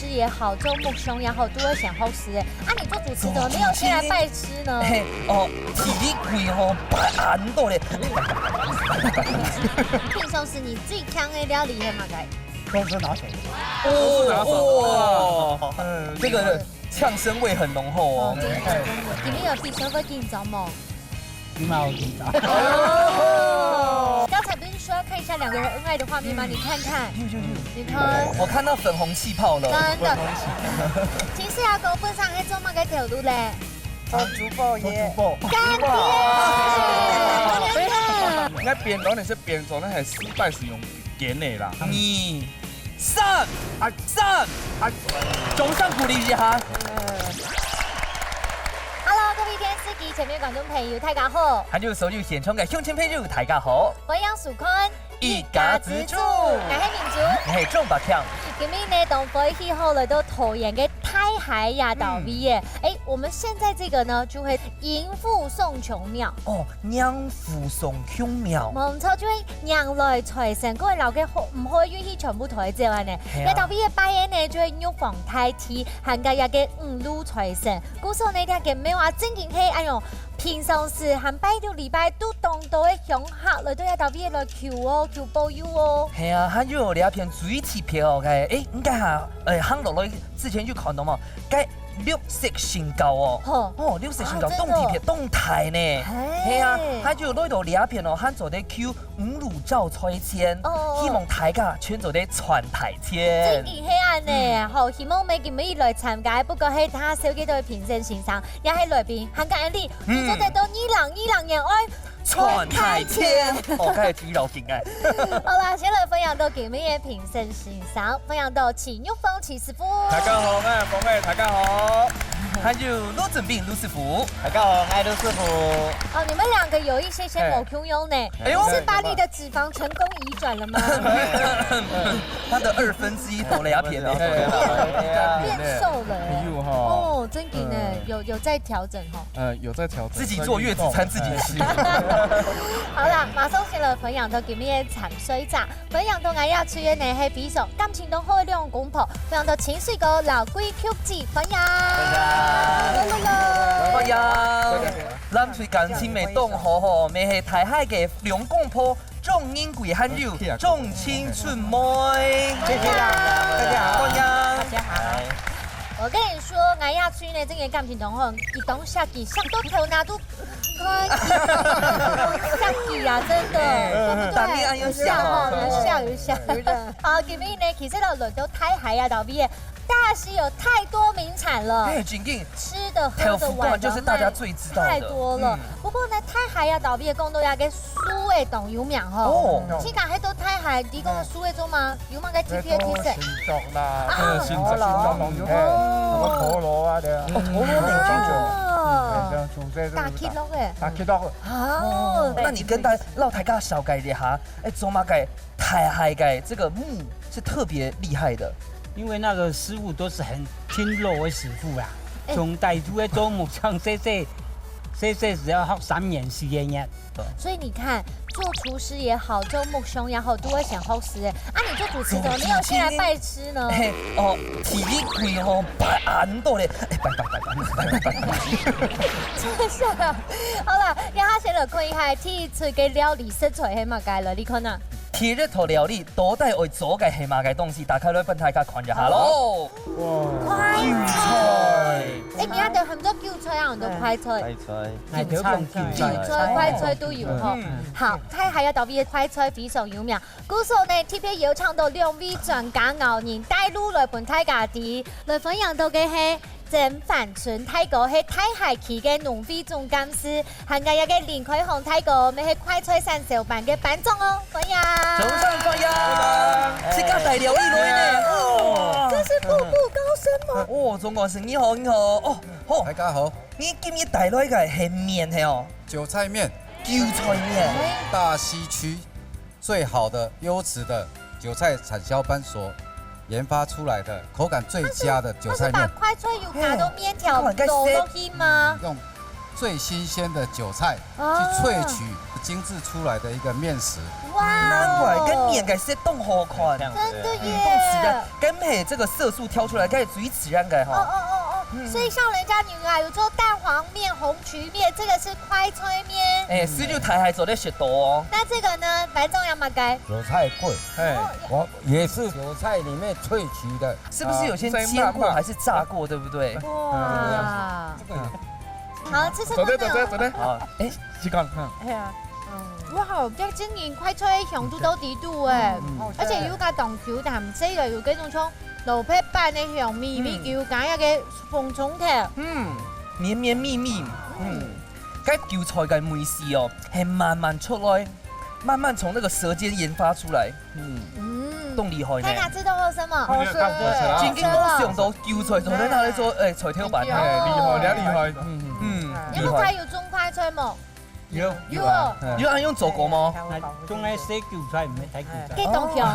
也好，做木熊也好，都会想好吃哎。啊，你做主持怎么没有先来拜师呢？嘿，哦，体力贵吼，白安多嘞。平常时你最强的料理是嘛该？都是拿手。哦，这个呛声味很浓厚哦。里面有比什么紧张吗？起码有紧张。刚才不是说要看一下两个人恩爱的画面吗？你看看，你看，我看到粉红气泡了。真的。其实阿公本上还做乜嘅条路咧？做主播耶。干爹！那变动的是变种，那系失败是用点的啦。2、3，掌声鼓励一下。Hello， 各位電視機前面觀眾朋友，大家好。還有所有現場嘅鄉親朋友，大家好。我楊淑坤，一家之主，我係民族。我係鍾百強。今日呢，同飛起後來都投演嘅太海呀島 V 耶。我們現在這個呢，就會迎父送瓊廟。哦，娘父送瓊廟。冇錯，就會讓來財神，各位老嘅唔可以允許全部抬走啊呢。嘅島 V 嘅拜年呢，就會玉皇太子，行家嘅五路財神。古時候呢啲嘅咩話正經係哎呦。平常時行拜到禮拜都當到嘅鄉客來都有特別來求哦，求保佑哦。係啊，還有兩片水鐵票嘅，應該係行落來之前就看到嘛，該綠色宣告哦。哦，綠色宣告動態呢。係啊，還有來到兩片哦，喊做啲求五路照財遷，希望大家全做啲傳大遷。正經係安呢，好希望每件每來參加，不過係他小幾對評審先生，也喺裏邊行緊啲。我哋都二郎人愛傳太遷，哦，梗係主流勁嘅。好啦，先來分享到今日嘅評審先生，分享到錢玉鳳錢師傅。大家好，我係鳳妹，大家好。還有陸振斌陸師傅，大家好，我係陸師傅。哦，你們兩個有一些某 Q 優呢？是把你的脂肪成功移轉了嗎？他的1/2都兩片了，變瘦了。哦，真嘅呢，有在調整哈。有在調整。自己做月子餐自己吃。好啦，馬上先來分享到今日嘅潛水站，分享到我要出嘅呢係比賽，感情都好兩公婆，分享到清水哥老龜 Q 字分享。歡迎，咱對感情未當好吼，咪係大海嘅兩公婆，眾英貴罕有，眾青春妹。大家好，歡迎，大家好。我跟你說，我要出呢，這個感情同好，一當下記，想到頭哪都下記啊，真的，對不對？有笑哈，有笑。好，今日呢，其實都輪到太海啊，島 B。大溪有太多名產了，真嘅，吃的喝的玩的就是大家最知道的，太多了。不過呢，太海呀島 B 嘅講到有嘅蘇誒當有名吼，先講喺到太海，你講蘇誒做嘛？有嘛嘅 TP 嘅其實。新竹啦，新竹我陀螺啊，對啊。大 K 咯嘅。大 K 咯。哦，那你跟大家小解一下，做嘛嘅太海嘅這個木是特別厲害的。因为那个师傅都是很聽老的師傅啊，從大廚嘅做木匠細只要學3年4年。所以你看，做廚師也好，做木匠也好，都會想好吃。啊，你做主持怎麼沒有先來拜師呢？哦，體力貴吼，拜安多咧，拜。真係啊！好啦，讓他先來看一下第一嘅料理食材係乜嘢啦？你看啊。鐵日頭料理多帶會做嘅係乜嘅東西？打開來俾大家看一下咯。快菜，而家就很多叫菜啊，很多快菜。快菜都有哈。好，太海呀島 B 嘅快菜非常有名。古時候呢 ，TP 有唱到兩位專家牛年帶路來伴大家啲，來分享到嘅係。鄭凡春太哥係太海區嘅農會總幹事，行家有嘅連凱雄太哥咪係快菜三小班嘅班長哦，歡迎！早上歡迎，即刻大料理女呢，這是步步高升嗎？哦，總幹事你好，哦，好，大家好。你今日帶來嘅係麵係哦，韭菜面，韭菜面，大溪區最好的優質的韭菜產銷班所研發出來的口感最佳的韭菜面，把快脆油加到麵條倒落去嗎？用最新鮮的韭菜去萃取精致出来的一个面食。哇难怪跟面该是冻好看，真的冻耶！自然，跟嘿这个色素挑出来，该最自然该哈。所以像人家女儿有做蛋黄面、红曲面，这个是快脆面。哎，十六台还做的许多哦。那这个呢，白粽洋马该。韭菜桂，哎，我也是韭菜里面萃取的，是不是有先煎过还是炸过，对不对？哇！好，这是走的。好，哎，去看。哎呀，哇，即今年快脆上都到地度诶，而且有個凍球，但唔使個有嗰種像老皮版的香米米球，加一個鳳蟲頭。绵绵密密，該韭菜嘅梅絲哦，係慢慢出來，慢慢從那個舌尖研發出來，都厲害睇下呢。知道我什麼？好吃啊正經都上到韭菜，就喺那裡做菜條版，哎，厲害。你有睇有中快脆冇？有有哦，有按用做過嗎？仲係洗韭菜唔係睇韭菜，幾凍條，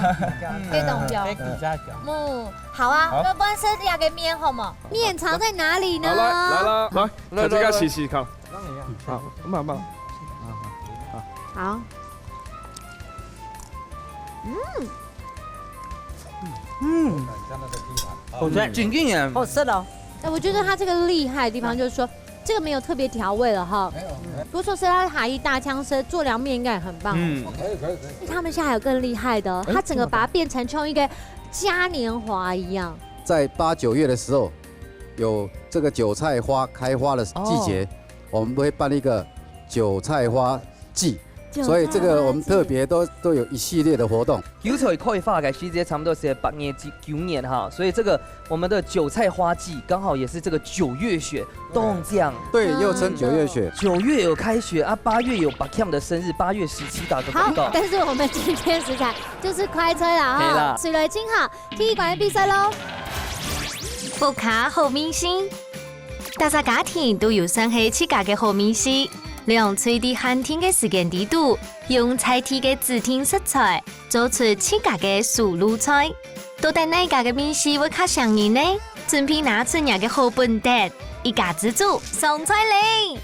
幾凍條洗。韭菜醬。好啊，那不然是两个面好吗？面藏在哪里呢？好，來啦，來，大家試看。好，慢慢。好。好吃。正經人，好吃哦。我觉得它这个厉害的地方就是说，这个没有特别调味了哈。如果说是他海一大枪师做凉面，应该也很棒。可以。他们现在还有更厉害的，他整个把它变成像一个嘉年华一样。在8、9月的时候，有这个韭菜花开花的季节，我们会办一个韭菜花季。所以这个我们特别都有一系列的活动。韭菜開花嘅時節差不多是8月、9月哈，所以這個我們的韭菜花季剛好也是這個9月雪凍醬。对，又称9月雪。 9月有開學啊，8月有白 Cam 的生日，8月17打個廣告。但是我们今天食材就是快脆啦係啦哈，水雷清好，體育館比賽咯。福卡好明星，大家家庭都有算係自家嘅好明星。用脆啲寒天嘅時間地度，用菜地嘅指定食材，做出自家嘅素卤菜。到底哪家嘅面試會較上癮呢？準備拿出人嘅好本碟，一家之主上菜嚟。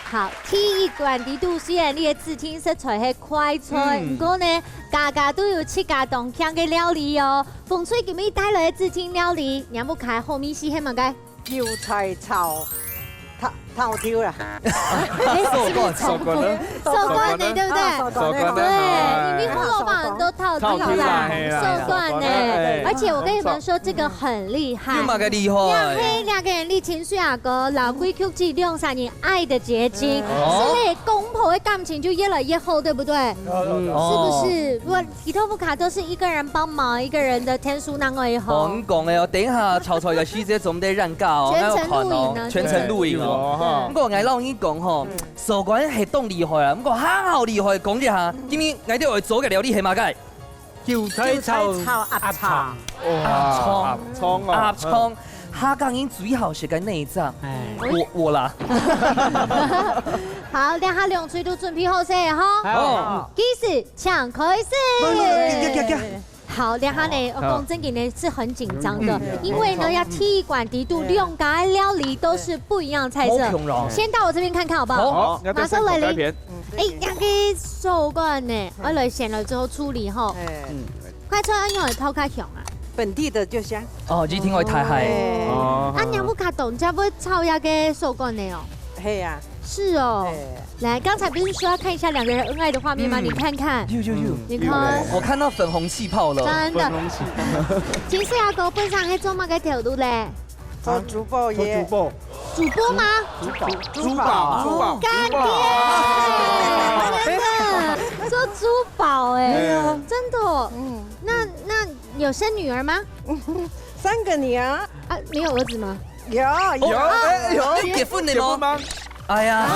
好，體育館地度雖然你嘅指定食材係快脆，不過呢，家家都有自家當腔嘅料理哦。風吹今日帶來嘅指定料理，讓不開好面試係乜嘅？韭菜炒套丢啦，收過呢？收官呢，對不對？收官對，裡面胡蘿蔔很多套丟啦，收官呢。而且我跟你們說，這個很厲害。有嘛個厲害？兩個人的情緒啊哥，老規曲子兩三年愛的結晶，所以公婆的感情就越來越厚，對不對？是不是？我吉托夫卡都是一個人幫忙，一個人的天數難為好。講講嘅，我等一下炒菜嘅時節總得讓教哦，全程錄影啊，全程錄影哦。咁個藝老已經講吼，收官係當厲害啦，咁個好厲害，講一下，今日我哋會做嘅料理係乜嘅？韭菜炒鴨腸。鴨葱鴨腸，蝦講已經最好食嘅內臟。我啦。好，等下兩嘴都準備好勢哈。哦，計時搶開始。好，等下呢，我講正經呢是很緊張的，因為呢要體育館地度兩家料理都是不一樣的菜色。先到我這邊看看好不好？好，馬上來臨。片。兩個手乾呢，我來先了之後處理吼。快脆安用來偷較香啊！本地的就香。哦，熱天我太嗨。哦。啊，娘不卡懂，才不會炒一個手乾呢哦。嘿呀，是哦。來，剛才不是說要看一下兩個人恩愛的畫面嗎？你看看。你看。我看到粉紅氣泡了。真的。其實阿哥本身係做乜嘅條路咧？做珠寶業。主播嗎？珠寶。乾爹，真的做珠寶哎，真的。那有生女兒嗎3個女兒。啊，沒有兒子嗎？有。你結婚了嗎？哎呀，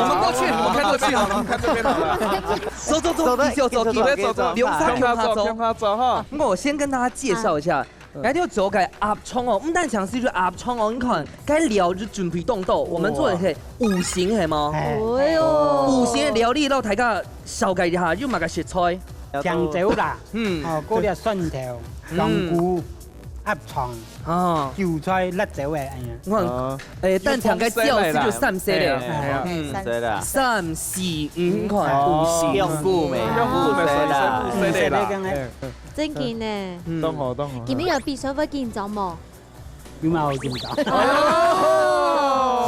我們過去，我看過去好了，看這邊好了。走，留三條他走哈。咁我先跟大家介紹一下。嗰條做嘅鴨腸哦，唔單止係做鴨腸哦，你看，嗰料就準備凍到，我們做的係五行係嗎？哎呦，五行嘅料理，讓大家紹介一下，要乜嘅食材？醬酒啦，嗰啲蒜頭、香菇、鸭腸、哦，韭菜、辣椒嘅，哎呀，我看蛋腸嘅椒絲就三色咧，對啦， 3、4、5塊5色，用菇味，用菇味啦，唔食呢咁嘅，真見呢，當好當好。見邊有必須會見咗冇？有冇見到？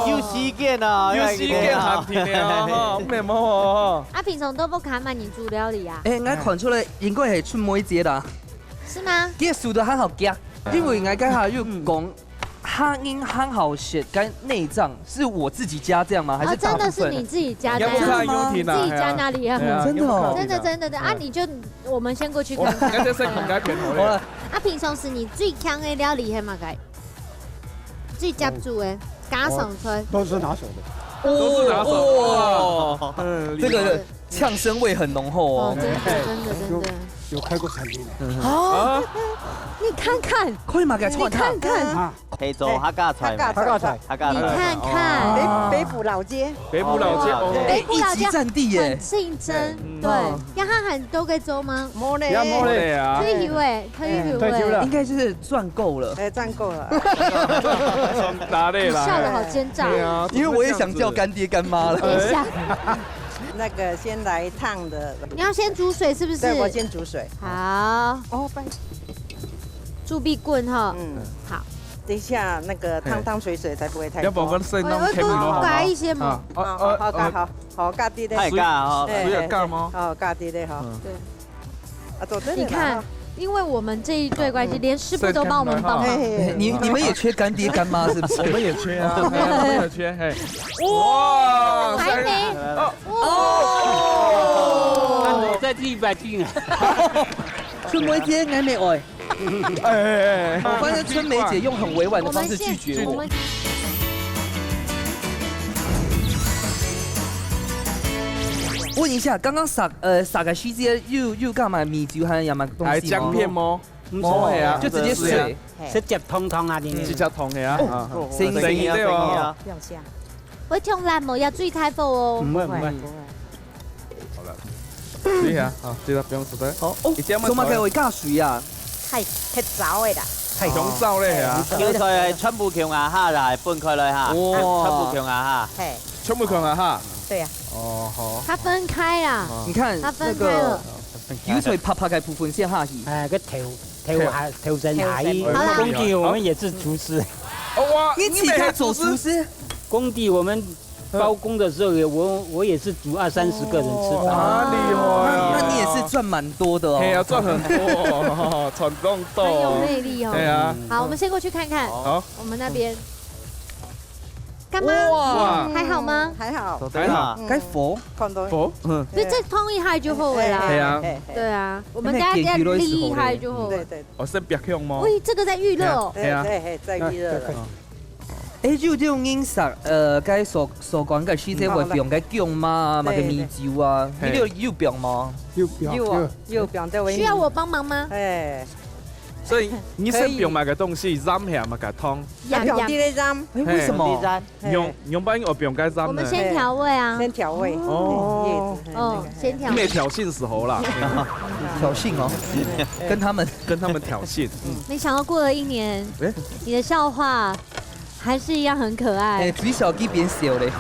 有時間啊，有時間寒天的哦，咩麼？啊，平常都不看滿你煮料理啊？我看出來應該係出梅節啦，是嗎？佢數得很好夾，因為我家下又講很硬很好食，跟內臟是我自己加這樣嗎？還是大部真的是分？你自己加的要不看呀？優婷自己加哪裡啊？真的哦真的真的啊！你就我們先過去看我看。這是孔家片頭好了咧。，啊，平常時你最強的料理係乜嘅？最接住的，家常菜。都是拿手的。都是拿手哦，嗯，這個嗆生味很濃厚哦，哦。真的真的真的。有開過餐廳的。啊！你看看，可以嘛？給你串看看，啊，係做客家菜，客家菜，客家菜，你看看，北埔老街，北部老街哦，北部老一級戰地耶很！競爭，對，要看很多個州嗎？冇呢，要摸嘞啊，退休誒，退休誒退休了，應該就是賺夠了。賺夠了。哪裡啦？笑得好奸詐。對啊，因為我也想叫乾爹乾媽了。等一下，那個先來燙的，你要先煮水是不是？對，我先煮水。好，哦，拜。煮壁棍哈。好。等一下那個湯水才不會太要不多。我細弄我甜米咯，多加一些嘛。好，加啲咧。太加哦，水要加嗎？好，加啲咧，好。對。啊，做得你看，因為我們這一對關係，連師傅都幫我們幫忙。你們也缺乾爹乾媽是不是？我們也缺啊，我們也缺，嘿。哇，還沒。我再第100斤啊！春梅姐還沒愛。哎，我發現春梅姐用很委婉的方式拒絕我。問一下，剛剛撒個西街又幹嘛？米酒還有乜東係西嗎？薑片麼？哦，係啊，就直接水。直接湯啊！你直接燙嘅啊，生生意對哦。不用下。會沖辣冇要注意太火哦。唔會唔會，好了，試下啊，這個不用實在。好哦，做乜嘅會加水啊？係走嘅啦。係種sau咧啊，叫佢係春布橋牙蝦就係搬佢嚟嚇，春布橋牙係。春布強啊對啊。哦，好。它分開啦，你看它那個分開了。油水啪啪嘅部分先下去。個調整下衣。好啦工地我們也是廚師，哇，一起在做廚師。工地我們包工的時候，我也是煮20-30個人吃飯。哇，厲害啊！那你也是賺蠻多的哦。係啊，賺很多，傳動多。很有魅力哦。對啊。好，我們先過去看看。好。我們那邊。幹嘛？哇，還好嗎？還好。還好。該火。看到。火，嗯，所以這燙一下就好了啦。係啊。對啊，我們等下要煨一下就好了。對對。我先別用麼？喂，這個在預熱哦。對對，在預熱了。就這種飲食，該所講嘅西餐會用嘅薑嘛，嘛嘅米酒啊，你有用嗎？有表在位。需要我幫忙嗎？哎。所以你身邊買嘅東西染下嘛嘅湯，表啲咧染。為什麼？用班我邊該染呢？我們先調味啊。先調味。哦。哦，先調味。沒挑釁時候啦。挑釁哦，跟他們挑釁。沒想到過了1年，你的笑話還是一樣很可愛。嘴小雞變小嘞。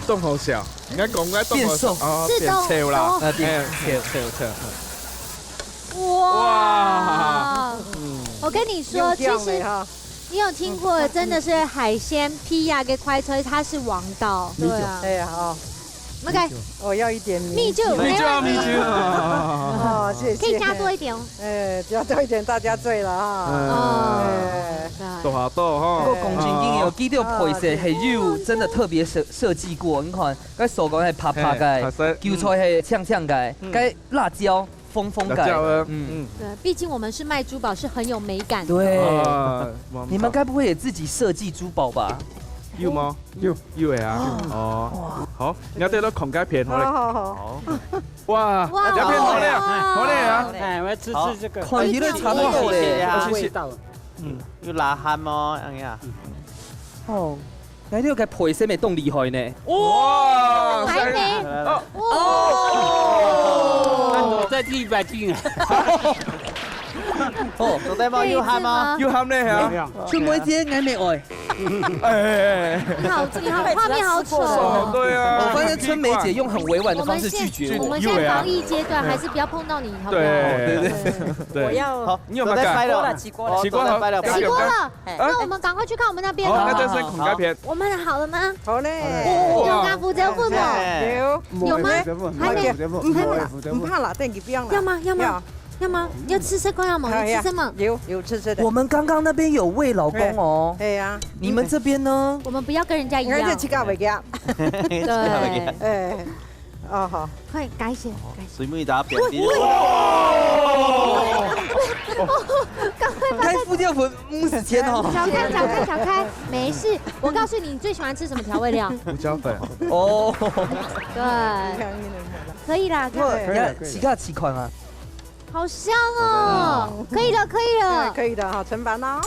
動好笑，應該講該動好笑。變臭啦。變臭。哇！我跟你說，其實你有聽過，真的是海鮮皮呀跟快脆，它是王道。對啊。對啊，哦。OK，我要一點米酒。米酒。哦，謝謝。可以加多一點哦。加多一點，大家醉了啊。多下多哈。不過講真經，有記到配色係有真的特別設計過。你看，該手工係啪啪嘅，韭菜係嗆嗆嘅，該辣椒。風感，對，畢竟我們是賣珠寶，是很有美感的。對，你們該不會也自己設計珠寶吧？有嗎？有係啊。哦，好，我哋都孔家片好咧。好。哇，家片好咧，好咧啊！哎，我要吃這個。看起來差不多咧，味道。要辣蝦麼？咁樣。哦。你呢個嘅配色咪凍厲害呢？哇！還沒。我再第100斤啊！哦，做得冇要喊嗎？要喊咧嚇，春梅姐愛沒愛？好，这个画面好丑哦，哦。對啊。我發現春梅姐用很委婉的我们方式拒现我絕我。们现在防疫階段，還是不要碰到你，好不好？對，我要好，你有沒有改？起鍋了，起鍋好，拜了，起鍋了，那我們趕快去看我們那邊好，那了。這是孔家片。我們好了嗎？好咧，有跟負責父母有嗎？還沒，唔怕啦，電機不用啦。要嗎？要嗎？要嗎？要吃吃看嗎？你吃什麼？有吃的。我們剛剛那邊有喂老公哦。係啊，你們這邊呢？我們不要跟人家一樣。而且起價未嘅。對。誒，哦好，快改寫。水妹打扁啲。開副料盆50錢哦。小開，沒事。我告訴你，你最喜歡吃什麼調味料？胡椒粉。哦。對。可以啦，你看起價幾款啊？好香哦！可以了，可以了，可以的哈，盛盤哦。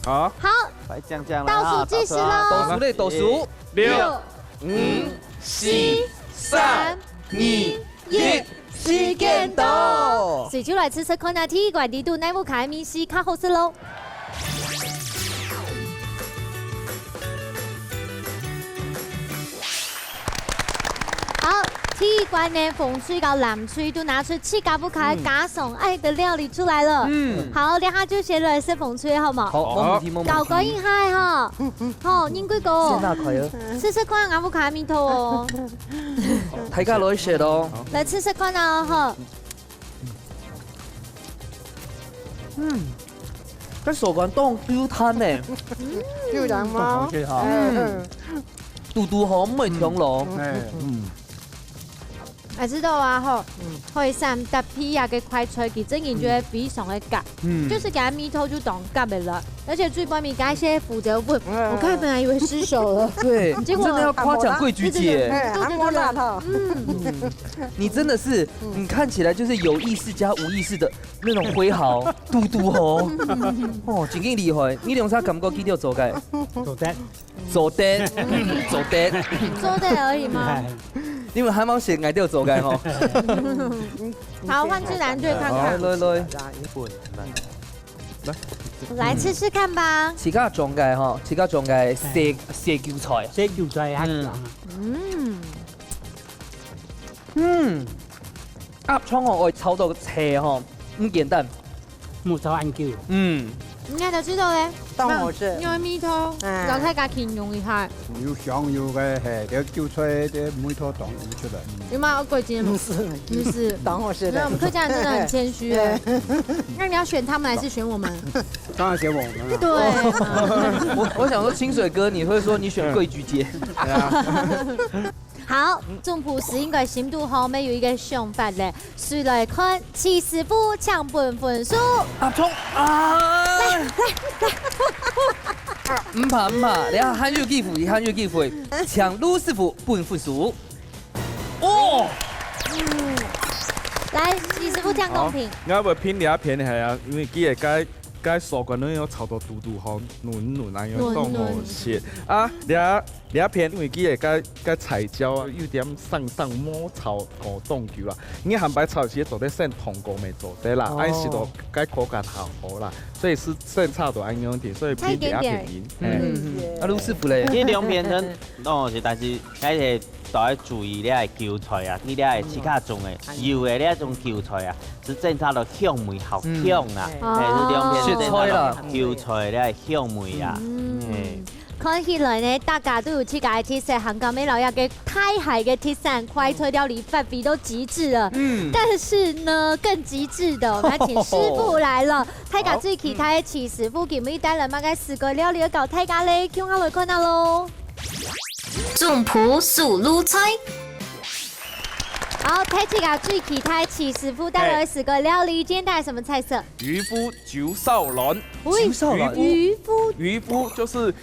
好。好，快降降倒數計時嘍。倒數6、 5、4、3、2、1，時間到。隨就來吃吃看下鐵罐地度內務卡米西卡好食嘍。好。鐵罐呢，風吹到南吹都拿出氣咖不卡假餸愛的料理出來了。好，等下就先來食風吹好冇？好，冇問題，冇問題。搞個應嗨哈，好，應該個。謝大快樂。吃吃看阿布卡米頭哦。大家攞去食咯。來吃吃看啊，哈。跟傻棍當標攤呢。有人嗎？嘟嘟好唔係長龍。我知道啊，吼，開三搭皮呀嘅快脆，其真研究係非常的夾，就是給它米頭就當夾的了，而且最外面加一些腐椒粉，我看本來以為失手了，對，結果真的要誇獎桂菊姐，韓國辣頭，你真的是，你看起來就是有意識加無意識的那種揮毫，嘟嘟吼，哦，真勁厲害，你用啥感覺去到做嘅？做得，做得，做得，做得而已嗎？因為還冇寫愛掉做嘅吼。好，換去藍隊看看，來吃吃看吧。自家種嘅吼，自家種嘅蛇叫菜，這叫做黑糖。鴨腸我愛炒到斜吼，唔簡單。木頭ăn叫。應該就知道咧，當我是因為米頭老太家形容一下，有香有嘅係，啲叫出嚟啲梅頭當出嚟。有嗎？貴姐嗎？不是，當我是那我們客家人真的很謙虛哎。那你要選他們還是選我們？當然選我們啦。對。我想說清水哥，你會說你選桂菊姐。好，中普是應該深度後面有一個想法咧，是來看齊師傅搶分數。鴨葱啊！唔怕唔怕，你睇漢語記負，漢語記負，搶盧師傅分數。哦！來，齊師傅搶公平。我會偏兩片係啊，因為佢係該傻棍都要炒到嘟嘟好嫩啊，要當好切啊！兩片因為佢係該彩椒啊，有點上摸炒個凍球啦。因為韓白炒時做得先同個未做得啦，按時都該口感好啦，所以是先炒到按樣點，所以偏兩片贏。啊，盧師傅咧，呢兩片真當是，但是喺係都要注意咧係韭菜啊，呢啲係自家種嘅，油嘅呢一種韭菜啊，是正炒到香味好香啊，係兩片。雪菜啦，韭菜咧係香味啊。看起來呢，大家都有自家嘅特色，香港美老鴨嘅太海嘅特產快脆料理發揮都極致了。但是呢，更極致的，我們要請師傅來了。大家最期待嘅齊師傅，佢們帶來乜嘅4個料理搞大家咧，叫我來看下咯。中普數滷菜。好，大家最期待齊師傅帶來4個料理，今天帶來什麼菜色？漁夫酒sau卵，漁夫就是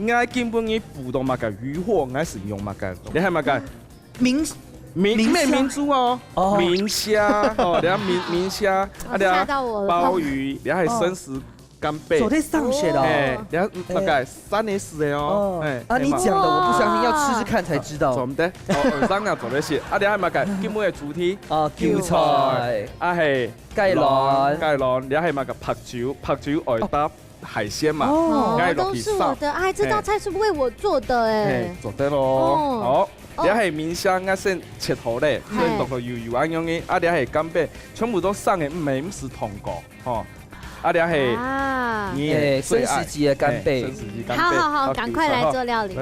愛根本嘅捕到乜嘅漁獲，愛是用乜嘅，你係乜嘅？明珠哦，明蝦哦，你睇明蝦，啊你睇鮑魚，你係生食干贝。昨天上学的哎哦。，然后大概3S的哦。哎，啊，你讲的我不相信，要吃吃看才知道。做唔得，哦，上啊做咧是，啊，你还嘛个基本的主题，啊，韭菜、啊系芥蘭、芥蘭，你还嘛个白酒外搭海鲜嘛，哦梗係，落去都是我燒。的爱，这道菜是为我做的哎嘿，。做得咯，哦好，你係面香啊先切好咧，所以落去油油咁樣嘅，啊你係干貝，全部都上嘅，唔是同個，吼，啊你係啊，你哎最愛生食級的干貝生食級干貝，好好好，趕快來做料理。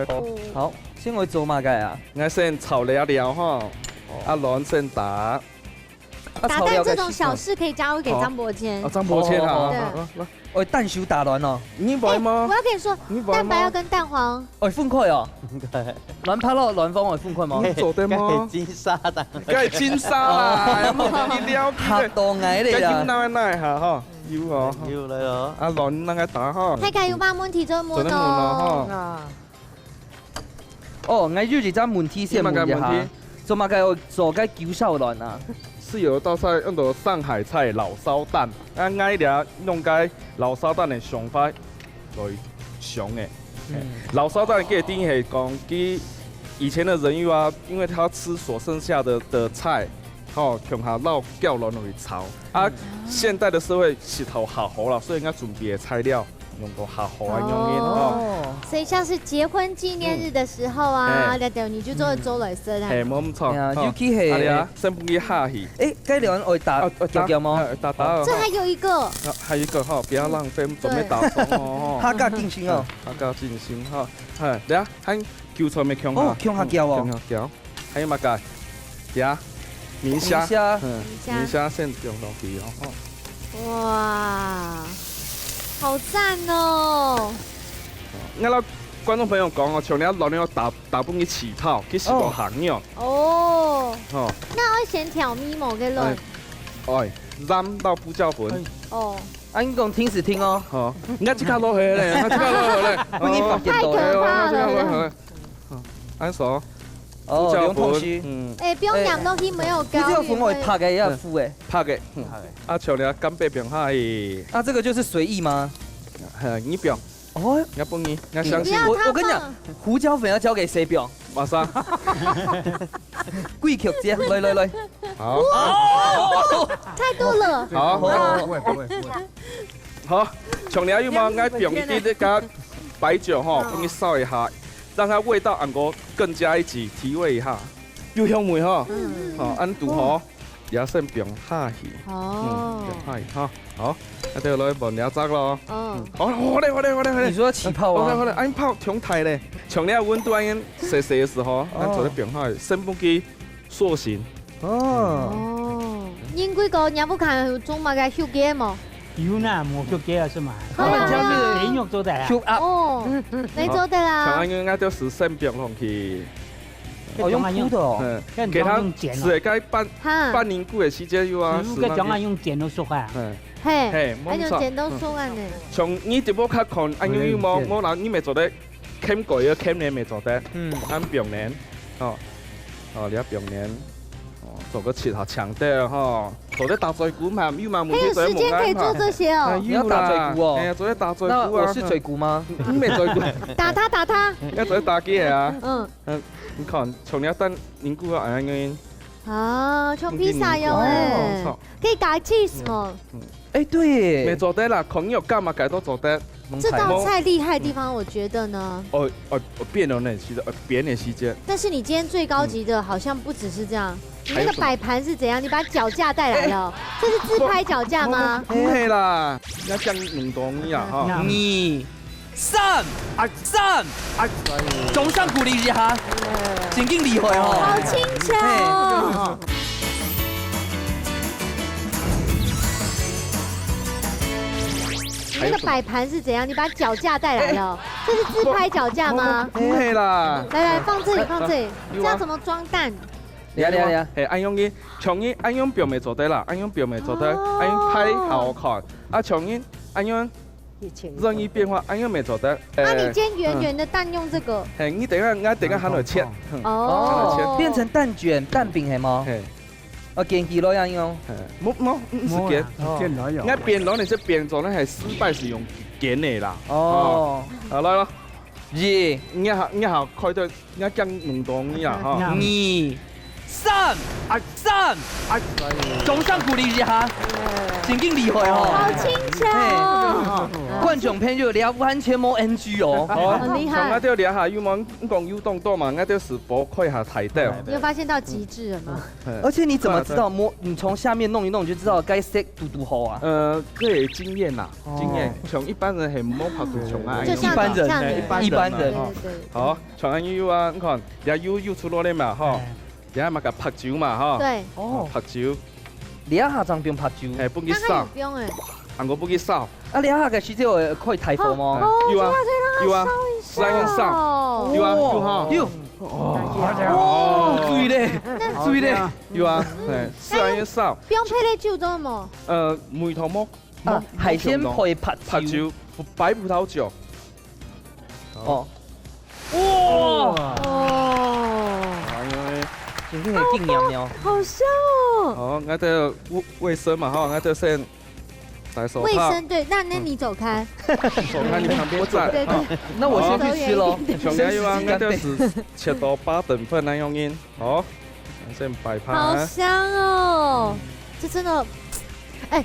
好，先會做嘛嘅啊？我先炒了了吼，啊卵先打，打蛋這種小事可以加入給張伯堅啊。張伯謙啊，對我蛋熟打卵哦，你唔係嗎我？要跟你說，蛋白要跟蛋黃。我分塊哦，卵拍落卵風我分塊嗎？你做得嗎？金沙的，梗係煎沙啦，有冇啲了嚇到矮你梗係啊！奶奶下嗬，要哦，要嚟咯。啊卵那個打嗬，睇下有冇問題就問做得滿哦。咯哦，我要一張問題先問一下，做乜嘅我做嘅韭燒卵啊？是有道菜用到上海菜老燒蛋，啊挨俩用cái老燒蛋的想法來想的。老燒蛋嘅定係講佢以前的人物啊，因為他吃所剩下的菜，吼，用下撈叫卵落去炒。啊，現代的社會石頭下好啦，所以應該準備的材料用到下好啊，用嘅吼。所以像是結婚紀念日的時候啊，你就做做來食啊。係冇咁錯。尤其係啊你啊，先不去下去。誒，雞卵我打腳腳嗎？打。這還有一個，還有一個哈，不要浪費，準備打餸哦。客家定心哦，客家進行哈，係，你啊，喺韭菜咪強下，哦強下膠哦強下膠，還有乜嘅？呀，米蝦，米蝦先用落去哦。哇，好讚哦！我老觀眾朋友講哦，像你老娘打半個起套，去食個行樣，哦，哦，那要先調咪某個卵哎，染到不叫粉，哦，啊，你講聽時聽哦，哦，我即刻攞去咧，我即刻攞去咧，我已經發現到太可怕了我即刻攞去，安嫂，哦，兩桶須，嗯，哎，不用養東西，沒有不膏是粉我拍嘅要敷誒，拍嘅，啊，像你干貝餅係，啊，這個就是隨意嗎？你餅。哦，我幫你，我相信我跟你講，胡椒粉要交給誰表？馬上，貴劇姐，來，好，太多了。好，不會不會不會。好，從你要嘛，我用啲啲加白酒哈，幫你燒一下，讓它味道能夠更加一起提味一下，有香味哈，好，按度好，也先變下去，哦，變下去哈，好，一定要攞去燜兩隻咯，嗯，好嘞，你說起泡啊？好嘞，按泡強太嘞，從你溫度按細細的時候，按做啲變下去，先不給塑形。哦，哦，應該個有冇看中嘛嘅 Hugh Game 哦？有呢，冇腳嘅是嘛？係啊點肉做得啊？ shoot up，哦，你做得像啦安。尼，我就是先變落去，哦，用鋪的哦，給它是該哈，半年久的時間有啊，個講下用剪刀熟啊，嘿，嘿，還有剪刀手案呢。從你直播卡看，安尼有冇人你咪做得砍過嘅砍年咪做得，按表年，哦，哦，你要表年，哦，做個切下長啲哈，做得大嘴骨嘛，有嘛冇還有時間可以做這些哦。你要打嘴骨哦哎呀，做得大嘴骨啊，那我是嘴骨嗎？你咪嘴骨，打他打他，要做得打機啊，嗯，你看從你等年久啊安尼。啊，像披薩用誒，可以加 cheese 嗎？哎，對未耶，做得啦，孔有幹嘛改都做得。這道菜厲害的地方，我覺得呢。我變咗呢時間，變嘅時間。但是你今天最高級的，好像不只是這樣。你那個擺盤是怎樣？你把腳架帶來了，這是自拍腳架嗎？唔係啦，要將運動呀哈。 2、3，掌聲鼓勵一下，真勁厲害好哦！輕巧哦。你那個擺盤是怎樣？你把腳架帶來了，這是自拍腳架嗎？唔係啦，來，放這裡，放這裡，這樣怎麼裝蛋？嚟啊！係按用嘅，從呢按用表未做得啦，按用表未做得，按用拍好看。啊，從呢按用任意變化，按用未做得。那你煎圓圓的蛋用這個？係你等下，我等下喺度切。哦，變成蛋卷、蛋餅係嗎？係，見幾多樣用？唔是剪，见来有。我變咗你只變咗咧係失敗是用剪的啦。哦，好來咯，二、一下開到一斤兩檔呀哈。二、三，掌聲鼓勵一下，真勁厲害好哦！輕巧哦，觀眾朋友，你要完全冇 NG 哦。很厲害像我。哋兩下要冇講要動多嘛，我哋是撥開下睇到。你有發現到極致了嗎？而且你怎麼知道摸？你從下面弄一弄，你就知道該 set 嘟好啊。這係經驗啦，經驗。像一般人係冇拍到像啊。就像一般人像你一般人對對。好，像安要啊，你看，也要出來咧嘛，吼，也嘛個拍酒嘛，吼。對，哦，拍酒，你一下仲不用拍酒？係不去那他也掃，不用哎。我不去掃。啊，你一下嘅時間可以睇貨嗎？有啊，有啊，是安掃，有啊，有哈，有。哦，注意咧，注意咧。有啊，係是安要掃。不用配咧酒做麼？梅頭剝啊，海鮮配拍拍酒，白葡萄酒。哦。哇！哦，已經係經驗了。好香哦。好，我哋衛生嘛，哈，我哋先戴手衛套。生對，那你走開。手看你旁邊站。對對。那我先去吃咯。上緊要啊，我哋是切到8等份那樣嘢，好，先擺好盤。香哦，這真的，哎，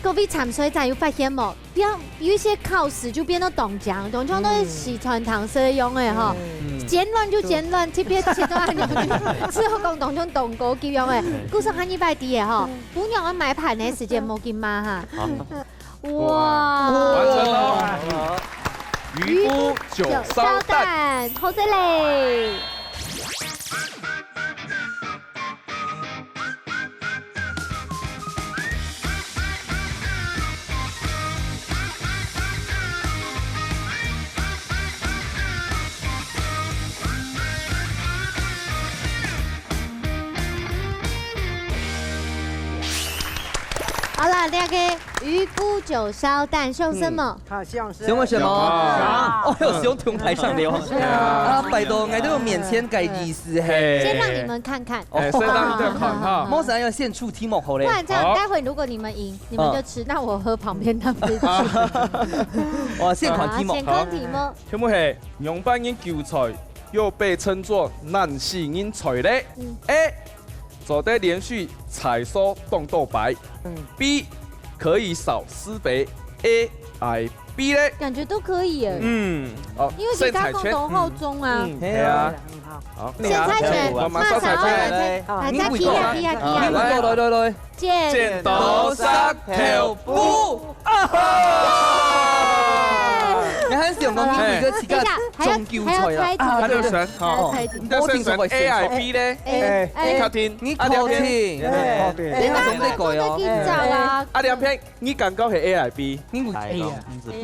各位潛水仔有發現冇？不要有一些靠死就變到凍漿，凍漿都係時傳糖水用嘅哈。剪亂就剪亂，特別切到就之後講凍漿凍過叫用嘅，故事很一擺啲嘅哈。本樣我買盤嘅時間冇見嘛哈。哇！完成咯。魚菇酒燒蛋。好犀利！好了，那個魚菇酒燒蛋送什麼？它像是什麼什麼？啊哦喲，使同台上聊。啊，拜託，我都有免簽介意思嘿。先讓你們看看。先讓你哋看哈。冇啥要獻出題目好嘞。不然這樣，待會如果你們贏，你們就吃，那我喝旁邊那杯酒。哇，現款題目。現款題目。題目係陽班英韭菜，又被稱作南西英菜咧。A 做得連續採收凍豆白。B 可以少施肥。A、I、B 咧。感覺都可以誒。嗯。哦，因為其他共同後中啊。係啊。好，先猜拳，馬上猜拳。大家踢啊踢啊踢啊！來，剪刀石頭布。你很想講呢個詞嘅中韭菜啊？他就選，好，你就選 A、I、B 咧。你確定？你確定？你哪會講得緊張啊？阿兩片，你感覺係 A、I、B？你哎呦，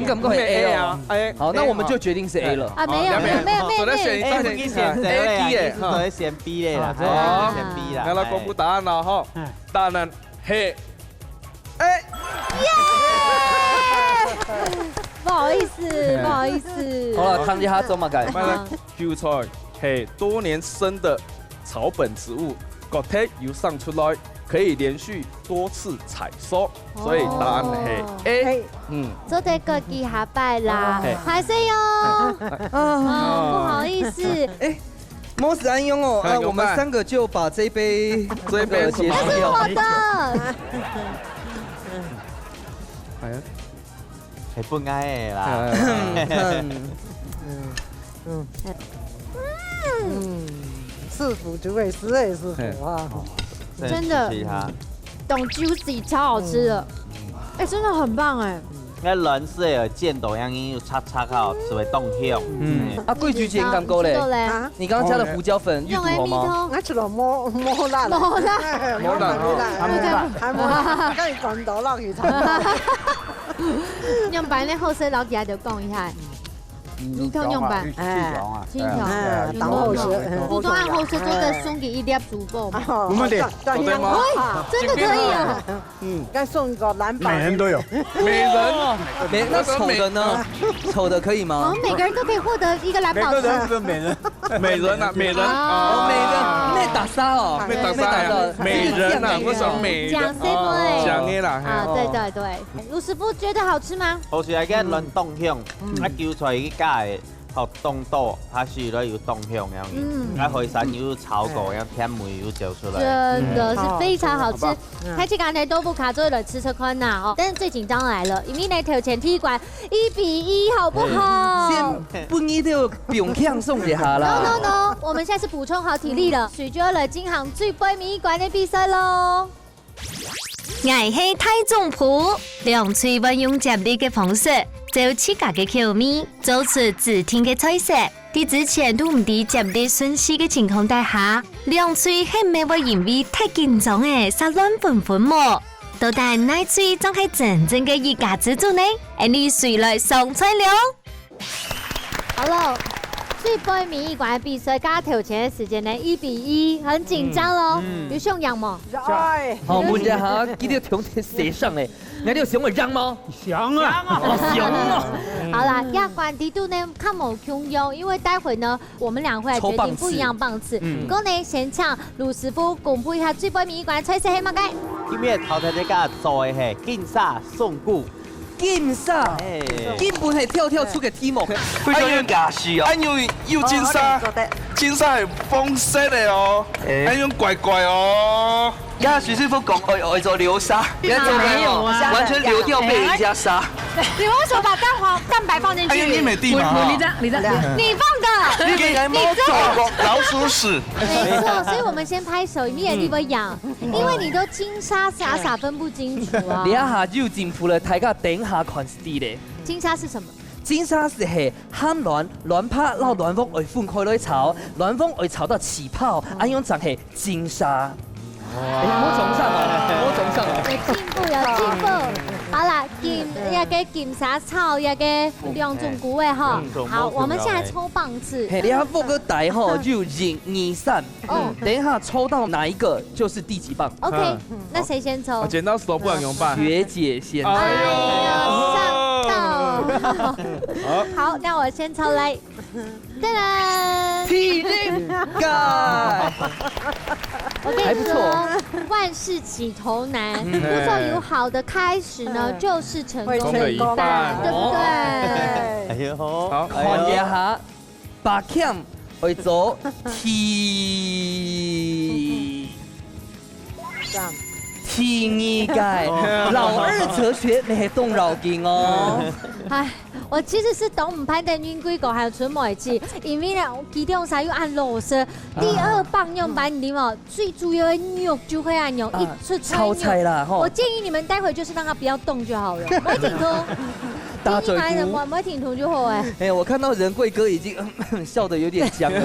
感覺係 A 啊？A。好，那我們就決定是 A 了。啊，沒有，我在選 A 不去選 A 嘅，我在選 B 咧啦，好，選 B 啦。我來公布答案啦，哈，答案係 A。不好意思，不好意思。好了，看一下怎麼改。韭菜係多年生的草本植物，個體要生出來，可以連續多次採收，所以答案係 A。做得個幾下拜啦，拍攝喲。不好意思。莫是安用哦，我們三個就把這杯這杯結束這是我的。係啊。係不啱嘅啦。是腐竹味，实在是腐啊！真的，懂 juicy 超好吃的，哎，真的很棒哎。那藍色的箭頭樣又擦擦好，是會凍香。啊，桂菊姐剛講嘞，你剛剛加的胡椒粉用芋頭嗎？我吃了摸辣，摸辣，還冇，跟住滾到落去炒。用白呢後生老幾下就講一下。儿童用版轻巧，当后生，服装按后设做的送给一粒珠宝嘛。我们的当然喂，真的可以哦。该送个蓝宝，每人都有。美人，那丑的呢？丑的可以吗？每个人都可以获得一个蓝宝石。是美人，美人啊，美人哦，美人，咩打沙哦，咩打沙呀？美人啊，我想美人。讲 C 对。讲的啦。啊，对对对。卢师傅觉得好吃吗？好似係嘅亂動香，叫出嚟家嘅學凍多，它是咧有凍香樣，啊海產有炒過，樣甜味有嚼出來。真的是非常好吃。开始刚才豆腐卡做了吃吃看呐哦，但是最紧张来了，因为呢头前踢馆1-1，好不好？先本意都不用强送一下啦。 No no no， 我们现在是补充好体力了，水就了今行最杯米馆的比赛喽。我是太宗普，用最运用接力嘅方式，就自家嘅口味，做出自听嘅菜色。喺之前都唔知接力顺序嘅情况底下，两嘴係咪會因為太緊張嘅，殺亂紛紛麼？到底哪嘴仲係真正嘅一家之主呢？你誰來上菜了？好了。 最杯米馆的比赛加头前的时间呢1-1，很紧张喽。有上扬吗？好，问一下，记得从写上嘞，你有想我让吗？想啊，想啊。好啦，亚冠低度呢看某穷用，因为待会呢我们俩会来决定不一样棒次。不过呢，先请卢师傅公布一下最杯米馆的菜色係乜嘅？今日頭頭呢家做嘅係金沙送菇。 金沙，根本係跳出嘅題目，非常有雅氣哦。因為要金沙，金沙係豐色嘅哦，係用怪怪哦。呀，徐師傅講愛做流沙，你做沒有啊？完全流掉被人家殺。你為什麼把蛋白放進去？哎呀，你沒地嘛？你放的，你給人摸走老鼠屎。沒錯，所以我們先拍手，你也地不養，因為你都金沙傻分不清楚啊。你一下就進步了，大家頂下看是啲咧。金沙是什麼？ 金沙是係慳卵拍撈暖風嚟分開來炒，暖風嚟炒到起泡，咁樣就係金沙。我總上啊，我總上啊。有進步，有進步。好啦，一個金沙炒，一個兩種菇嘅哈。好，我們現在抽棒次。你要放個袋哈，就1、2、3。等一下抽到哪一個就是第幾棒。 OK， 那誰先抽？剪刀石頭布人用吧。學姐先。哎呦，上到。好，那我先抽來。噔噔。體力感。我跟你說，萬事起頭難，步驟有好的開始呢，就是成功的一半，對不對？哎呦，好，看一下，把鉗去做天意界，老二哲學你係動腦筋哦。唉，我其實是懂唔判斷運規個還有存媒字，因為呢，其中啥要按螺絲，第二棒用板點哦，最主要的肉就會按牛，一出炒菜啦吼。我建議你們待會就是讓它不要動就好了，不會停圖。大嘴菇，不會停圖就好哎。哎，我看到仁貴哥已經笑得有點僵了。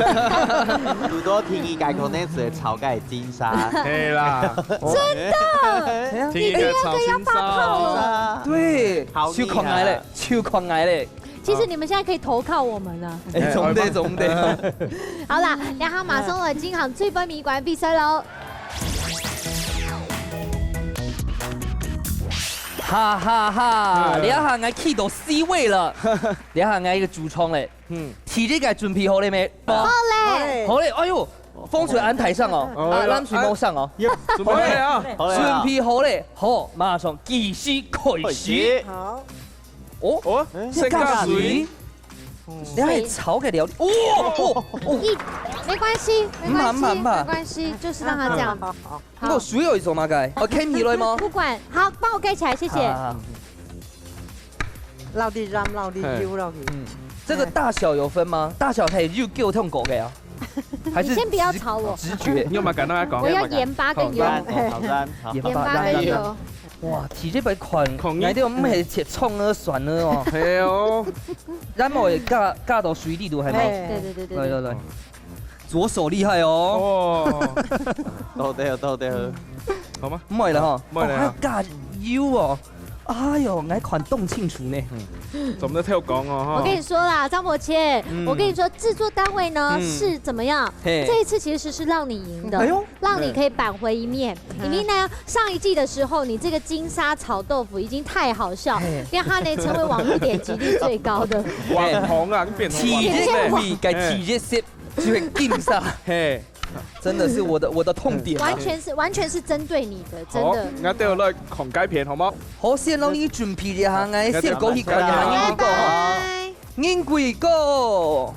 好多天意界可能是炒嘅金沙。對啦，真的，天意界炒金沙。對，超狂愛嘞，超狂愛嘞。其實你們現在可以投靠我們了。哎，總得。好啦，然後馬上來金行最杯米館比賽嘍。哈哈哈！你一下我去到 C 位了，你一下我一個主創嘞，體力嘅準備好了沒？好嘞，好嘞，哎呦，風水安台上哦，冷水冇上哦，準備好了啊，準備好嘞，好，馬上繼續開始。好，哦，這加水，你係炒嘅料理，沒關係，沒關係，唔沒關係，就是讓他這樣。我水有一種嗎？該我傾起來嗎？不管，好，幫我蓋起來，謝謝。撈啲ram撈啲油撈啲。這個大小有分嗎？大小係肉夠痛狗嘅啊？還是你先不要吵我。直覺。你有冇簡單講？我要鹽巴跟油。鹽巴跟油。哇，體力咪狂，你啲唔係切葱啊、蒜啊哦。係哦。咱冇加到水裏度係咪？對。來，左手厲害哦。到底，好嗎？唔係啦嗬，唔係啦。加油哦！哎呦，我看动清楚呢。怎么跳讲哦？我跟你说啦，张伯谦，我跟你说，制作单位呢是怎么样？这一次其实是让你赢的，让你可以扳回一面。因为呢，上一季的时候，你这个金沙炒豆腐已经太好笑，让它呢成为网络点击率最高的网红啊，变成网红味嘅体热色就会金沙，嘿，真的是我的痛点，完全是针对你的，真的。我哋嚟狂雞片好冇？好，先讓你準備一下嘅，先講一個英貴個，哦，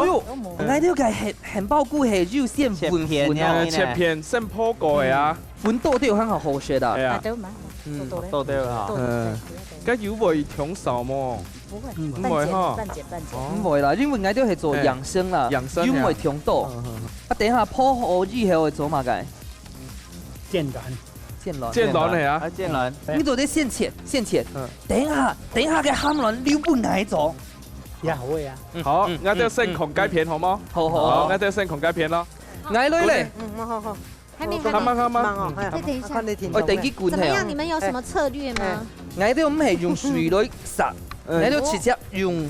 哎呦，我呢個漢堡菇係肉餡粉粉切片先破過嘅啊，粉豆都有很好好食的，係啊，豆豆啊，咁要會搶手麼？不會哈，唔會啦，因為我都係做養生啦，養生因為搶豆，啊，等下破好以後會做乜嘅？煎卵係啊，煎卵，你做啲現切，等下嘅鹹卵你不捱咗。也好嘅啊。好，我哋先狂雞片好冇？好，我哋先狂雞片咯。捱女嚟。好。还没，再等一下。我等佢滾怎麼樣？你們有什麼策略嗎？我哋唔係用水來殺，我哋直接用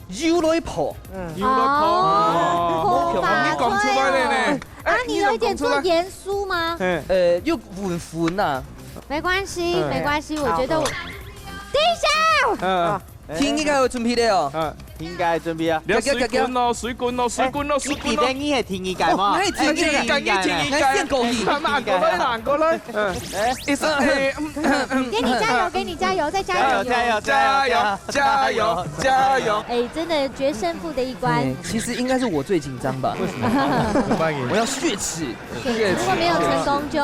油來破。油來破。你講出來咧。啊，你有一點做鹽酥嗎？又粉啊。沒關係，我覺得我。等一下。天應該有準備的哦。天界準備啊！水管咯。你定義係天意界嘛？係天意界，先過去。行過來。給你加油，再加油！哎，真的決勝負的一關。其實應該是我最緊張吧。我要血恥。如果沒有成功就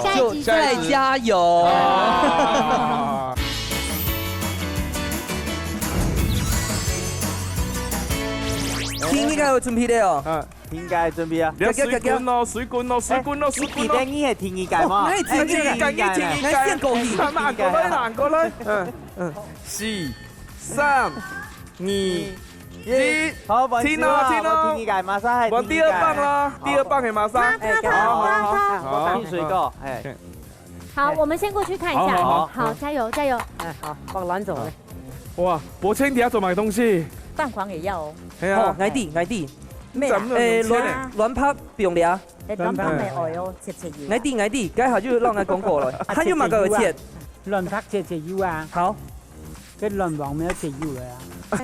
下一集再加油。天應該有準備的哦。天界準備啊！水管咯。你定義係天意界嘛？係天意界，先過去。行過來。4、3、2、1，好，天咯。天意界馬上係。往第二棒啦，第二棒係馬上。好，聽水哥，哎。好，我們先過去看一下。好，加油！哎，好，往南走嘞。哇，伯清底下做埋東西。蛋黃也要哦。係啊。矮啲。咩啊？卵拍用的卵拍咪愛哦，切油。矮啲，該下就讓佢講過了。他又嘛個切。卵拍切油啊。好。跟卵黃咪有切油嘅啊。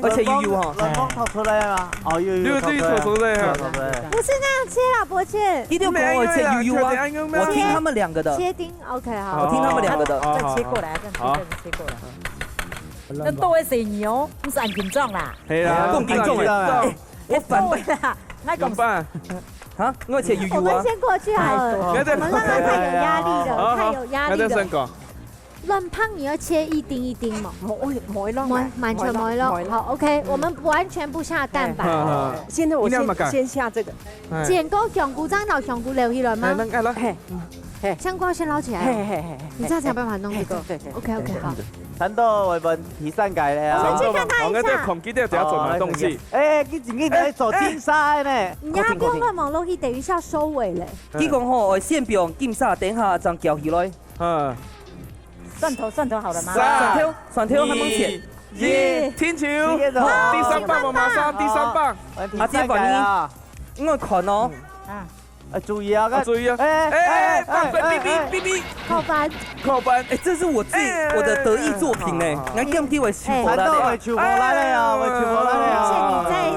而且油哈。卵黃掏出來啊！哦，有。你自己掏出來啊。不是那樣切啦，伯切。一定要跟我切油啊！我聽他們兩個的。切丁 ，OK 好。我聽他們兩個的。再切過來，切過來。那都會食油，唔是按斤重啦。係啊，咁斤重啊！我反背啦，那怎麼辦？啊，我切油啊！我們先過去好了，我們讓他太有壓力了，太有壓力了。卵泡你要切一丁一丁嘛？冇咯，滿全冇咯。好 ，OK， 我們完全不下蛋白。現在我先下這個。剪過香菇張頭香菇留起來嗎？香菇先撈起來。你這樣才有辦法弄這個。對 ，OK， 好。產到我們提上界咧啊！我們去看他一下。我哋恐懼啲就要做埋東西。誒，佢自己在做金沙呢。你要不用亂網絡，佢等一下收尾咧。佢講吼，我先表金沙，等下將攪起來。蒜頭好了嗎？蒜頭，他們切。天橋，第三棒我馬上第三棒。阿姐反應，我看哦。注意啊！注意啊！嗶！扣班！哎，這是我的得意作品哎，我今天會出貨啦！會出貨來了，而且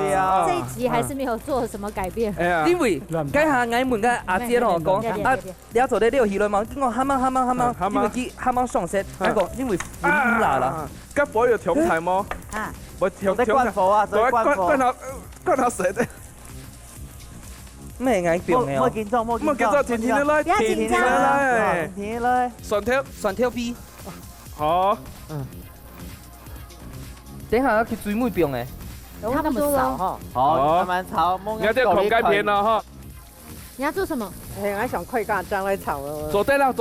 你在這一集還是沒有做什麼改變。因為家下我問個阿姐咯講，啊，你做啲料起來嘛？我喊啱，因為佢喊啱上色，一個因為唔辣啦。吉火要調題麼？啊，我調啲關火啊，所以關下水啫。咩眼病嘅？冇緊張，甜甜嚟，甜嚟，蒜頭 B。好。等下去追妹病嘅。差不多咯。好，慢慢炒，你要狂雞片啦哈。你要做什麼？我想快乾將來炒了。做對了。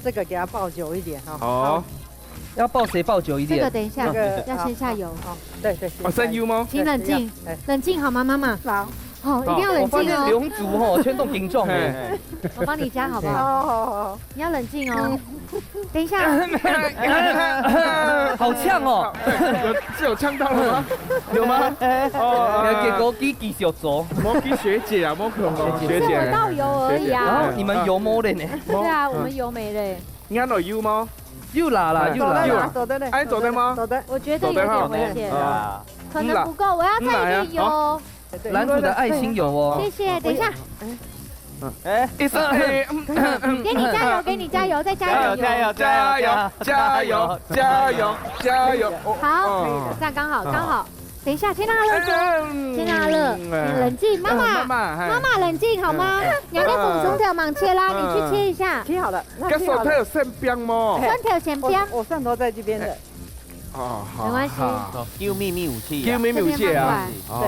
這個給它爆久一點哈。好。要爆誰爆久一點？這個等一下，要先下油。對。我先油嗎？請冷靜好嗎，媽媽？好。好，一定要冷我发现静哦。龙族吼牵动形状哎，我帮你加好不好？好，你要冷静哦。等一下，好呛哦，有呛到了吗？有吗？哦，结果技术组，莫给学姐啊，莫可能学是我姐。倒油而已然啊。后你们油摸的呢？对啊，我们油没嘞。你看到有吗？又拉了，又拉了。走的嘞，哎，走的吗？走的，我觉得有点危险，啊，可能不够，我要再一点油。蓝组的爱心油哦。谢谢，等一下，哎，一三，给你加油，给你加油，再加一点油。加油，加油，加油，加油！好，这样刚好，刚好。等一下，先让他热身，先让他热，你冷静，妈妈冷静好吗？你要跟粉松条芒切啦，你去切一下。切好了，跟手它有线边吗？酸条先边，我蒜头在这边的，哦，没关系，丢秘密武器，丢秘密武器啊！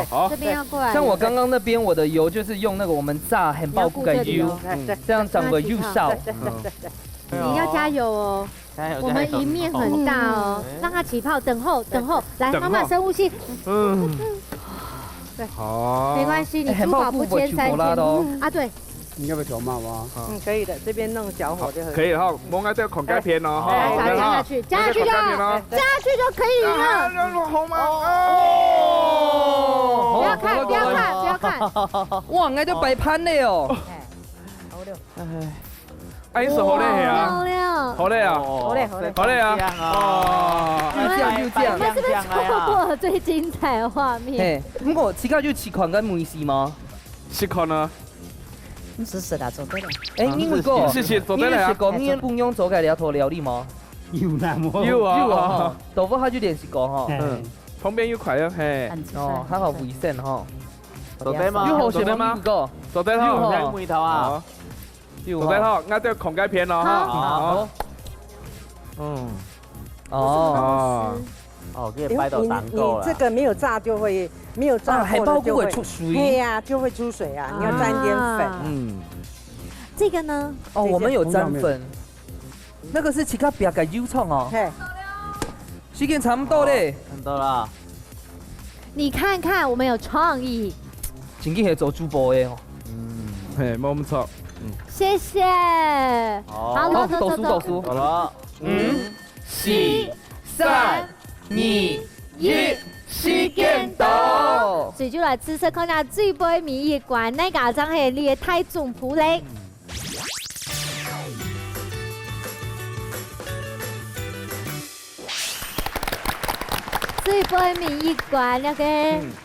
好，这边要过来。像我刚刚那边，我的油就是用那个我们炸很爆骨的油，这样长得又少。你要加油哦。我们赢面很大哦，让它起泡，等候，来，妈妈深呼吸。好，没关系，你珠宝不签3天啊，对。你要不要调慢吗？可以的，这边弄小火就可以哈，我爱这孔盖片哦，加下去，加下去就可以了。好吗？不要看，不要看。哇，我都摆盘了哦。哎，是好嘞啊，漂亮。好嘞啊，好嘞，啊，哦，又这样。你们是不是错过了最精彩的画面？不过其他就试看跟梅西吗？试看呢？是啦，做对了。哎，你问过？是做对了啊。你讲你不用做个料头料理吗？有那么有啊，豆腐他就练习过哈。嗯，旁边有块啊，嘿。哦，还好卫生哈。做对吗？有好食吗？个做对了，有梅头啊。做对了，我这孔盖片哦，好。嗯。哦。哦，可以摆到蛋糕了。这个没有炸就会没有炸海豹菇会出水。对呀，就会出水啊！你要沾点粉。嗯。这个呢？哦，我们有沾粉。那个是其他别个油葱哦。嘿。时间差不多嘞。很多了。你看看，我们有创意。真嘅系做主播的哦。嘿，冇咁错。谢谢。好，倒数。好了，5、4、3、2、1，时间到。所以就来试试看下最杯米一罐，那家真系你嘅太重谱咧。最杯米一罐那个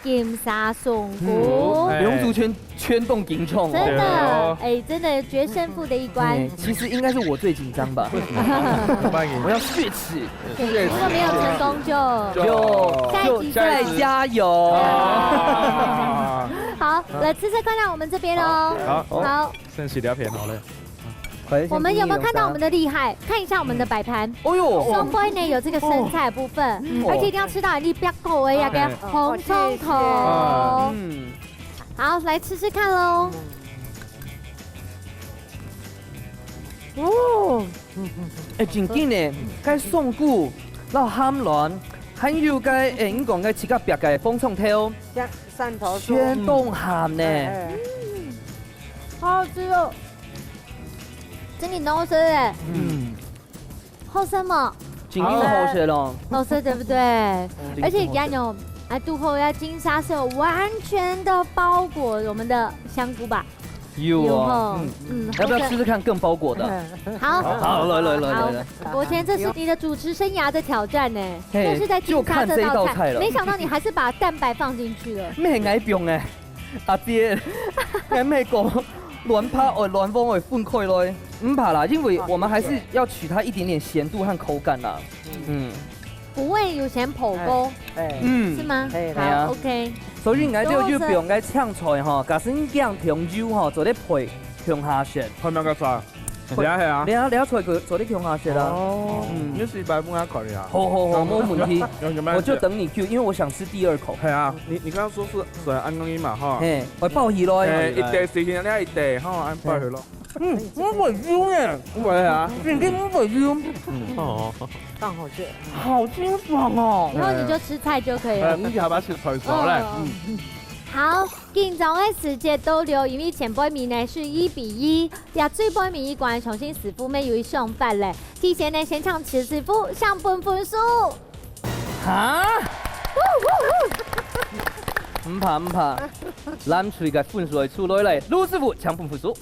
金沙松菇，龙族圈动金冲，真的，哎，真的决胜负的一关。其实应该是我最紧张吧，我要血耻。如果没有成功就再加油。好，来吃吃看看我们这边哦。好，先洗条片好了。我们有没有看到我们的厉害？看一下我们的摆盘。哦呦，双杯呢有这个生菜部分，而且一定要吃到你别口的那个红葱头。好，来吃吃看喽。哦，哎，真紧呢，该宋骨，然后ham卵，还有该你讲该其他别个风葱头，汕头全冻咸呢。好好吃哦。真的好吃哎，好吃嘛？真的好吃咯，好吃对不对？而且鸭牛肚后呀金沙是有完全的包裹我们的香菇吧？有哦，要不要试试看更包裹的？好，来。国贤，这是你的主持生涯的挑战呢，但是在金沙这道菜了，没想到你还是把蛋白放进去了。咩矮병哎，阿爹，你咩講？乱拍乱放会分开咯，唔怕啦，因为我们还是要取它一点点咸度和口感啦。不会有咸火锅，是吗？好 ，OK。所以我就不用该抢菜哈，假使你姜香油哈做咧配香下雪，配咩个菜？你啊，你菜做咧香下雪啦。哦，你是白不爱考虑啊？好，没问题。我就等你 Q， 因为我想吃第二口。系啊，你刚刚说是安东尼嘛哈？嘿，我爆鱼咯。一地时间你一地，好安爆佢咯。我唔要嘅，喂啊，已經唔要。哦，放好吃，好清爽哦。以後你就吃菜就可以了。你下把切菜熟咧。好，紧张的时间到了，因为前半面呢是1-1，也最半面一关重新师傅没有上班嘞。提前呢现场吃师傅上分分数。哈？唔怕唔怕，咱出嘅分数会出来嘞，卢师傅抢分数。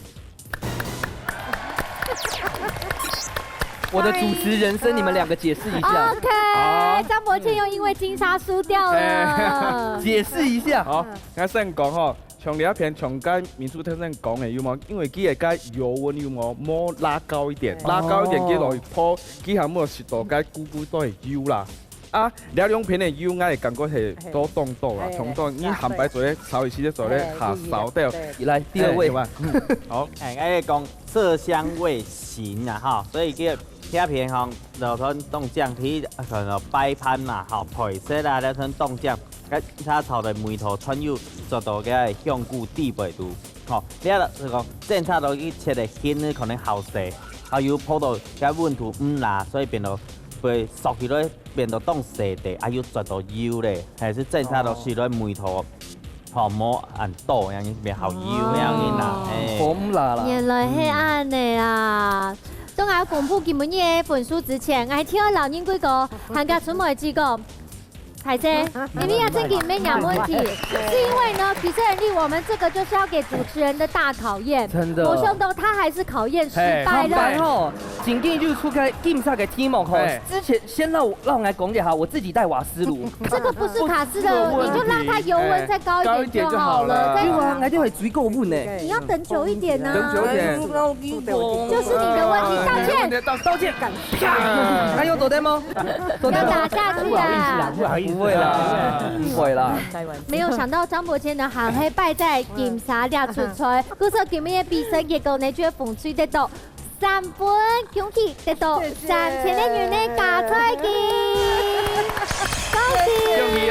我的主持人生，你们两个解释一下。OK， 张伯谦又因为金沙输掉了。解释一下。好，我先讲吼，像你一片像介民宿先生讲嘅，有冇？因为佢嘅介油温有冇摸拉高一点，拉高一点，佢落去泡，佢下冇湿度介咕咕都係油啦。啊，兩片嘅油我係感覺係多凍到啦，從到你鹹白做咧炒一時做咧下燒掉。來第二位，好，我講色香味形啊哈，所以叫遐片吼，就算冻酱去可能擺盤嘛，吼配色啦，了算凍醬，佮它炒的梅頭川柚做到嘅香菇地味度，吼，了就講正常都去切的輕，可能好食，還有泡到嘅溫度唔辣，所以變到會熟起來變到凍食的，還有做到油咧，還是正常都是來梅頭。好摸很多，樣變好油樣啦，好唔辣啦。原來係安尼啊！當我公布今日嘅分數之前，我聽到老人幾個行家出門幾個。海姐，你們要正經沒兩問題，是因為呢，比賽能力我們這個就是要給主持人的大考驗。真的。我兄弟他還是考驗失敗了。吼，今天就出開競賽嘅題目吼，之前先讓我來講解下，我自己帶瓦斯爐。這個不是卡斯的，你就讓它油溫再高一點就好了。對啊，我哋會水夠溫呢。你要等久一點呢。等久一點。就是你的問題，道歉。道歉。還有昨天嗎？要打下去啊！不會啦，不會啦。沒有想到張伯謙的行氣敗在檢查倆出賽，故說今日嘅比賽結果呢，就風吹得到3分，恭喜得到3000的元的加菜金，恭喜！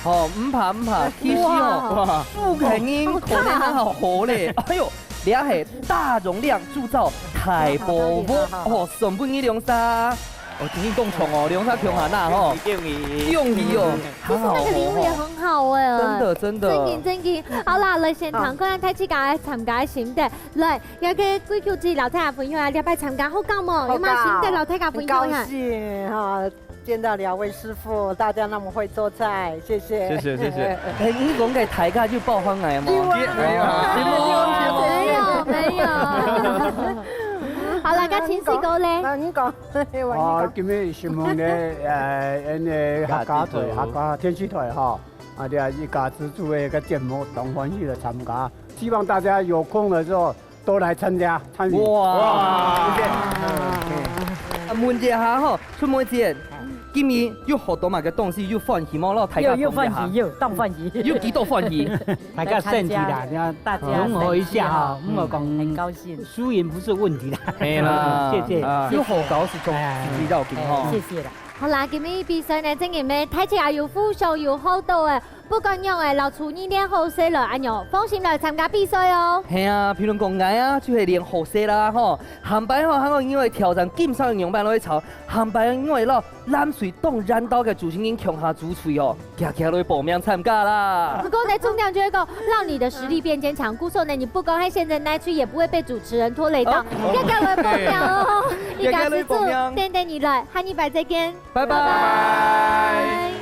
哦，唔怕唔怕，其實哦，不肯應可能很好活咧。哎呦，你係大容量鑄造台波波哦，上本一兩沙。哦，今天更重哦，兩沙強下那吼，用意哦，其實那個禮物也很好哎，真的，真嘅。好啦，嚟現場嗰陣睇次架參加心得，嚟有嘅貴球子老太下分享下，你拜參加好搞冇？有冇心得老太下分享下？高興哈，見到兩位師傅，大家那麼會做菜，謝謝。謝謝。誒，你講嘅大家就爆翻嚟冇？沒有。好啦，家請師哥咧。你講。今日新聞咧，客家天氣台哈，啲一家之主嘅個節目東歡喜來參加，希望大家有空嘅時候都來參與。哇！謝謝。問一下吼，出門前。今日有好多嘛嘅東西，有歡喜冇？然後大家又歡喜又當歡喜，有幾多歡喜？大家身體啦，大家融合一下哈，唔好講很高興，輸贏不是問題啦。係啦，謝謝。有好高是從自己到健康。謝謝啦。好啦，今日比賽呢，真係咩睇起來有富秀有好多誒，不過樣誒，老廚你練好勢了，安喲，放心來參加比賽哦。係啊，譬如講解啊，就係練好勢啦，吼。鹹白吼，香港因為挑戰競賽用版落去炒，鹹白因為咯冷水凍燃到嘅主持人強下主廚哦，行落去報名參加啦。不過呢，重點就係講，讓你的實力變堅強，故說呢，你不光喺現在那區，也不會被主持人拖累到。行落去報名哦，一家之主，等等你來，和你擺再見。拜拜。